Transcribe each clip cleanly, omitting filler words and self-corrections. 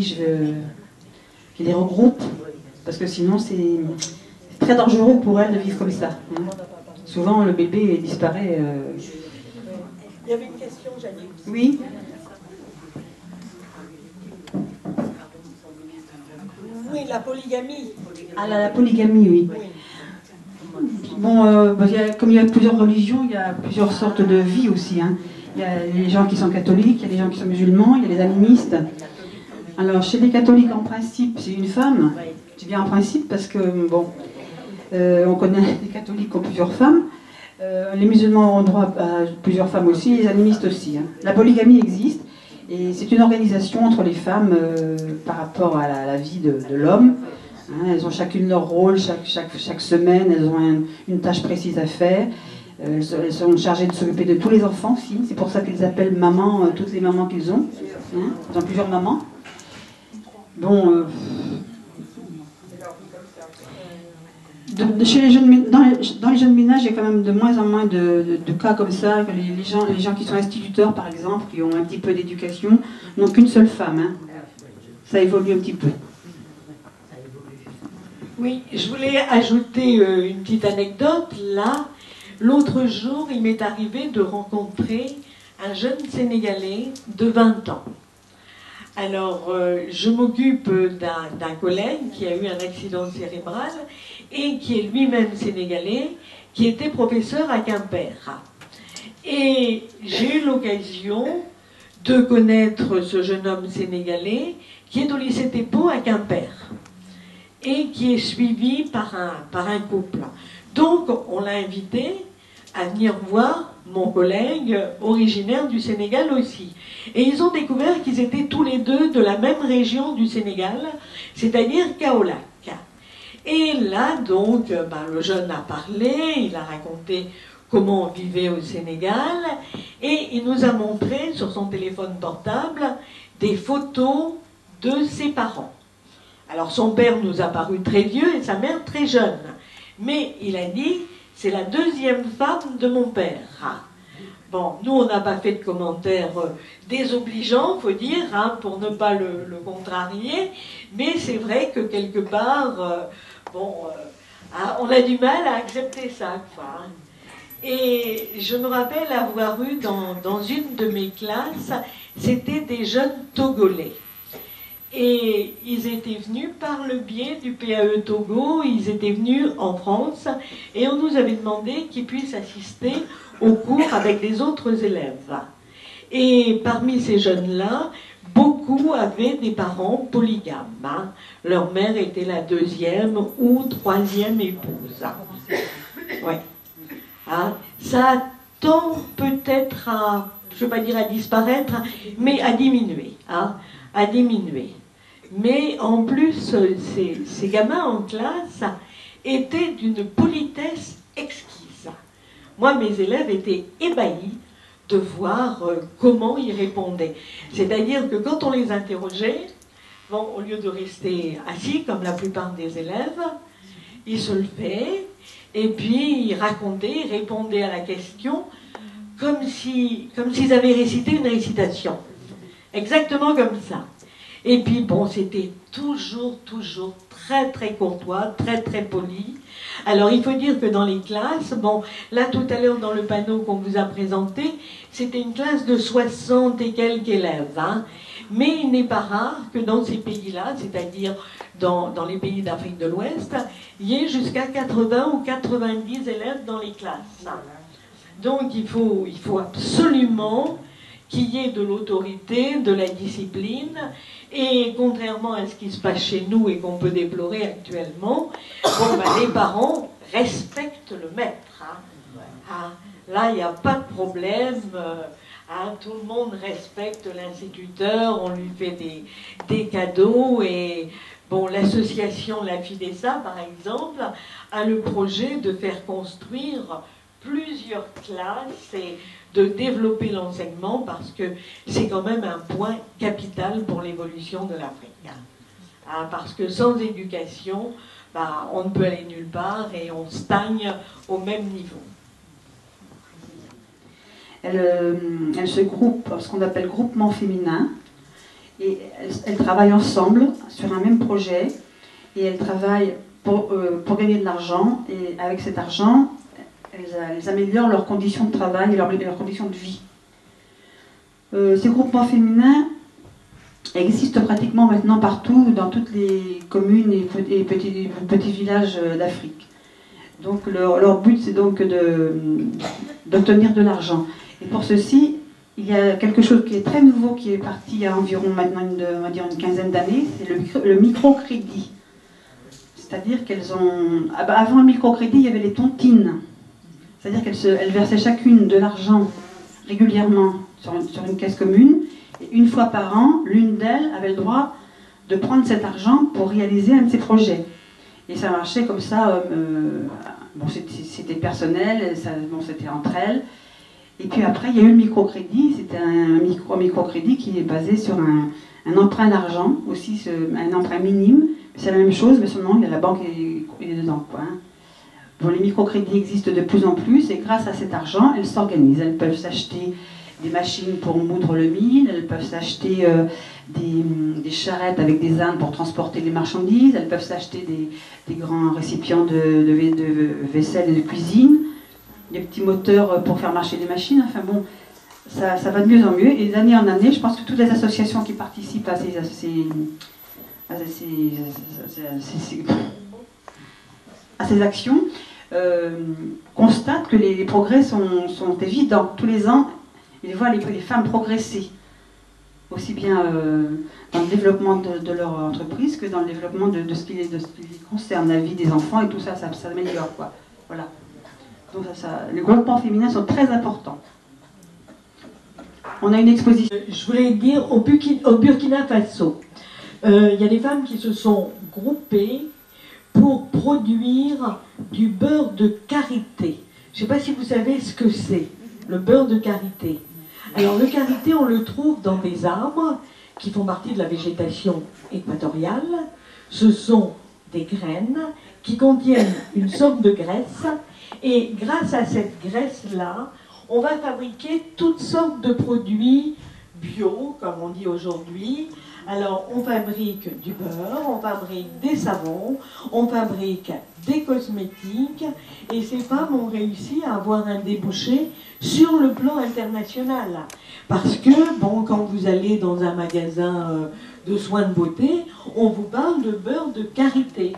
qui les regroupe, parce que sinon c'est très dangereux pour elles de vivre comme ça. Hein. Souvent le bébé disparaît. Il y avait une question, Janine. Oui. Oui, la polygamie. Ah, la polygamie, oui. Bon, comme il y a plusieurs religions, il y a plusieurs sortes de vies aussi. Hein. Il y a les gens qui sont catholiques, il y a les gens qui sont musulmans, il y a les animistes. Alors, chez les catholiques, en principe, c'est une femme. Je dis bien en principe parce que, bon, on connaît les catholiques qui ont plusieurs femmes. Les musulmans ont droit à plusieurs femmes aussi, les animistes aussi. Hein. La polygamie existe et c'est une organisation entre les femmes par rapport à la vie de l'homme. Hein, elles ont chacune leur rôle, chaque semaine, elles ont une tâche précise à faire. Elles sont chargées de s'occuper de tous les enfants aussi. C'est pour ça qu'ils appellent maman toutes les mamans qu'ils ont. Hein, ils ont plusieurs mamans. Bon, chez les jeunes, dans les jeunes ménages, il y a quand même de moins en moins de cas comme ça. Que les gens qui sont instituteurs, par exemple, qui ont un petit peu d'éducation, n'ont qu'une seule femme. Hein. Ça évolue un petit peu. Oui, je voulais ajouter une petite anecdote. Là, l'autre jour, il m'est arrivé de rencontrer un jeune Sénégalais de 20 ans. Alors, je m'occupe d'un collègue qui a eu un accident cérébral et qui est lui-même sénégalais, qui était professeur à Quimper. Et j'ai eu l'occasion de connaître ce jeune homme sénégalais qui est au lycée Thébault à Quimper et qui est suivi par un couple. Donc, on l'a invité à venir voir mon collègue originaire du Sénégal aussi. Et ils ont découvert qu'ils étaient tous les deux de la même région du Sénégal, c'est-à-dire Kaolack. Et là, donc, le jeune a parlé, il a raconté comment on vivait au Sénégal, et il nous a montré sur son téléphone portable des photos de ses parents. Alors son père nous a paru très vieux et sa mère très jeune. Mais il a dit, c'est la deuxième femme de mon père. Bon, nous on n'a pas fait de commentaires désobligeants, faut dire, hein, pour ne pas le contrarier. Mais c'est vrai que quelque part, on a du mal à accepter ça, quoi. Et je me rappelle avoir eu dans une de mes classes, c'était des jeunes Togolais. Et ils étaient venus par le biais du PAE Togo, ils étaient venus en France et on nous avait demandé qu'ils puissent assister aux cours avec les autres élèves. Et parmi ces jeunes-là, beaucoup avaient des parents polygames. Hein. Leur mère était la deuxième ou troisième épouse. Ouais. Hein. Ça tend peut-être à, je ne veux pas dire à disparaître, mais à diminuer. Hein. À diminuer. Mais en plus, ces gamins en classe étaient d'une politesse exquise. Moi, mes élèves étaient ébahis de voir comment ils répondaient. C'est-à-dire que quand on les interrogeait, bon, au lieu de rester assis, comme la plupart des élèves, ils se levaient, et puis ils racontaient, ils répondaient à la question, comme s'ils avaient récité une récitation. Exactement comme ça. Et puis, bon, c'était toujours très, très courtois, très, très poli. Alors, il faut dire que dans les classes, bon, là, tout à l'heure, dans le panneau qu'on vous a présenté, c'était une classe de 60 et quelques élèves. Hein. Mais il n'est pas rare que dans ces pays-là, c'est-à-dire dans les pays d'Afrique de l'Ouest, il y ait jusqu'à 80 ou 90 élèves dans les classes. Donc, il faut absolument qu'il y ait de l'autorité, de la discipline, et contrairement à ce qui se passe chez nous et qu'on peut déplorer actuellement, les parents respectent le maître. Hein. Là, il n'y a pas de problème, hein, tout le monde respecte l'instituteur, on lui fait des cadeaux, et bon, l'association La Fidesa, par exemple, a le projet de faire construire plusieurs classes et de développer l'enseignement parce que c'est quand même un point capital pour l'évolution de l'Afrique. Hein, parce que sans éducation, on ne peut aller nulle part et on stagne au même niveau. Elle se groupe, ce qu'on appelle groupement féminin, Et elles travaillent ensemble sur un même projet, et elles travaillent pour gagner de l'argent, et avec cet argent, elles améliorent leurs conditions de travail et leurs conditions de vie. Ces groupements féminins existent pratiquement maintenant partout, dans toutes les communes et petits villages d'Afrique. Donc leur but, c'est donc d'obtenir de l'argent. Et pour ceci, il y a quelque chose qui est très nouveau, qui est parti il y a environ maintenant on va dire une quinzaine d'années, c'est le microcrédit. C'est-à-dire qu'elles ont... Avant le microcrédit, il y avait les tontines. C'est-à-dire qu'elles versaient chacune de l'argent régulièrement sur une caisse commune. Et une fois par an, l'une d'elles avait le droit de prendre cet argent pour réaliser un de ses projets. Et ça marchait comme ça, bon, c'était personnel, c'était entre elles. Et puis après, il y a eu le microcrédit, c'était un microcrédit qui est basé sur un emprunt d'argent, aussi un emprunt minime. C'est la même chose, mais seulement la banque est dedans, quoi, hein. Bon, les microcrédits existent de plus en plus, et grâce à cet argent, elles s'organisent. Elles peuvent s'acheter des machines pour moudre le mil, elles peuvent s'acheter des charrettes avec des ânes pour transporter les marchandises, elles peuvent s'acheter des grands récipients de vaisselle et de cuisine, des petits moteurs pour faire marcher les machines. Enfin bon, ça va de mieux en mieux, et d'année en année, je pense que toutes les associations qui participent à ces actions constatent que les progrès sont évidents. Tous les ans, ils voient les femmes progresser, aussi bien dans le développement de leur entreprise que dans le développement de ce qui les concerne, la vie des enfants, et tout ça, ça s'améliore, quoi. Voilà. Donc les groupements féminins sont très importants. On a une exposition. Je voulais dire, au Burkina Faso, il y a des femmes qui se sont groupées pour produire du beurre de karité. Je ne sais pas si vous savez ce que c'est, le beurre de karité. Alors le karité, on le trouve dans des arbres qui font partie de la végétation équatoriale. Ce sont des graines qui contiennent une sorte de graisse, et grâce à cette graisse-là, on va fabriquer toutes sortes de produits bio, comme on dit aujourd'hui. Alors, on fabrique du beurre, on fabrique des savons, on fabrique des cosmétiques, et ces femmes ont réussi à avoir un débouché sur le plan international. Parce que, bon, quand vous allez dans un magasin de soins de beauté, on vous parle de beurre de karité.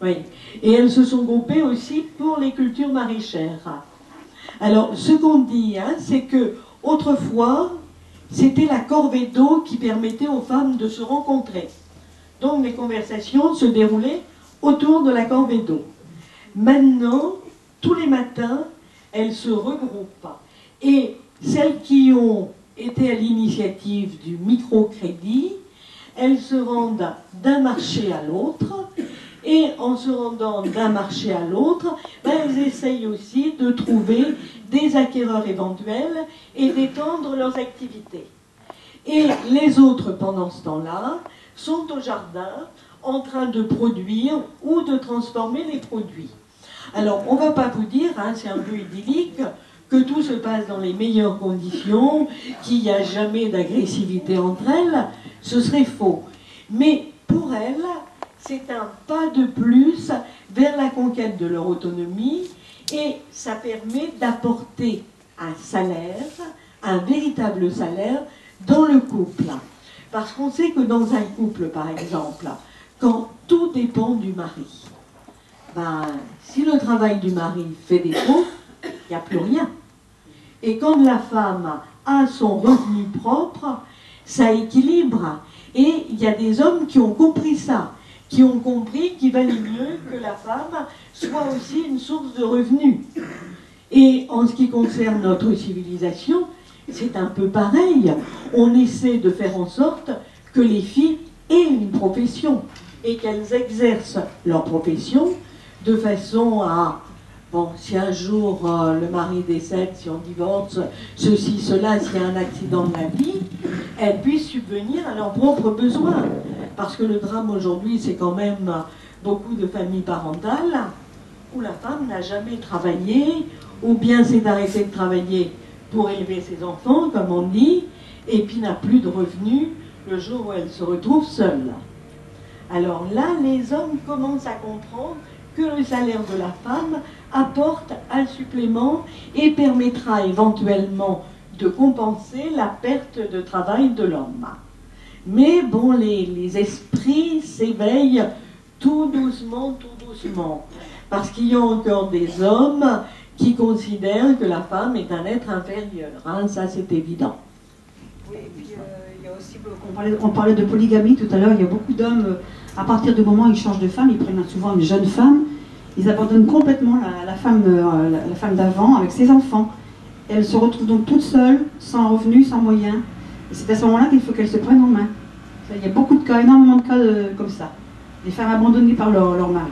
Oui. Et elles se sont groupées aussi pour les cultures maraîchères. Alors, ce qu'on dit, hein, c'est que autrefois, c'était la corvée d'eau qui permettait aux femmes de se rencontrer. Donc, les conversations se déroulaient autour de la corvée d'eau. Maintenant, tous les matins, elles se regroupent. Et celles qui ont été à l'initiative du microcrédit, elles se rendent d'un marché à l'autre. Et en se rendant d'un marché à l'autre, elles essayent aussi de trouver des acquéreurs éventuels et d'étendre leurs activités. Et les autres, pendant ce temps-là, sont au jardin en train de produire ou de transformer les produits. Alors, on ne va pas vous dire, hein, c'est un peu idyllique, que tout se passe dans les meilleures conditions, qu'il n'y a jamais d'agressivité entre elles, ce serait faux. Mais pour elles, c'est un pas de plus vers la conquête de leur autonomie, et ça permet d'apporter un salaire, un véritable salaire dans le couple. Parce qu'on sait que dans un couple, par exemple, quand tout dépend du mari, ben, si le travail du mari fait défaut, il n'y a plus rien. Et quand la femme a son revenu propre, ça équilibre. Et il y a des hommes qui ont compris ça, qui ont compris qu'il valait mieux que la femme soit aussi une source de revenus. Et en ce qui concerne notre civilisation, c'est un peu pareil. On essaie de faire en sorte que les filles aient une profession et qu'elles exercent leur profession de façon à, bon, si un jour le mari décède, si on divorce, ceci, cela, s'il y a un accident de la vie, elles puissent subvenir à leurs propres besoins. Parce que le drame aujourd'hui, c'est quand même beaucoup de familles parentales où la femme n'a jamais travaillé, ou bien s'est arrêtée de travailler pour élever ses enfants, comme on dit, et puis n'a plus de revenus le jour où elles se retrouvent seules. Alors là, les hommes commencent à comprendre que le salaire de la femme apporte un supplément et permettra éventuellement de compenser la perte de travail de l'homme. Mais bon, les esprits s'éveillent tout doucement, parce qu'il y a encore des hommes qui considèrent que la femme est un être inférieur. Hein, ça, c'est évident. Oui, et puis il y a aussi, on parlait de polygamie tout à l'heure, il y a beaucoup d'hommes, à partir du moment où ils changent de femme, ils prennent souvent une jeune femme, ils abandonnent complètement la femme d'avant avec ses enfants. Elle se retrouve donc toute seule, sans revenus, sans moyens. Et c'est à ce moment-là qu'il faut qu'elle se prenne en main. Il y a beaucoup de cas, énormément de cas comme ça. Des femmes abandonnées par leur mari.